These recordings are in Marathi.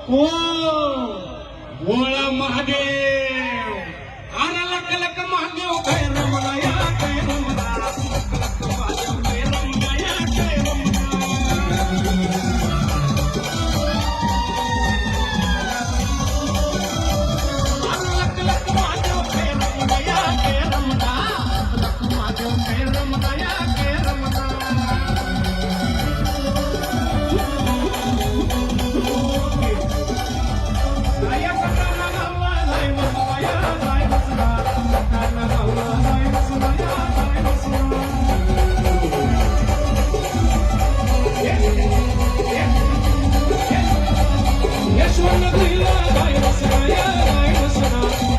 ओ बोळा महादेव आरा लक लक महादेव काय रमला या काय रमला लक महादेव काय रमला या काय आरा लक लक महादेव काय रमला या काय रमला लक महादेव काय रमला या काय रमला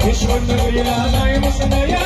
यशवंत नगरीला जाय वसना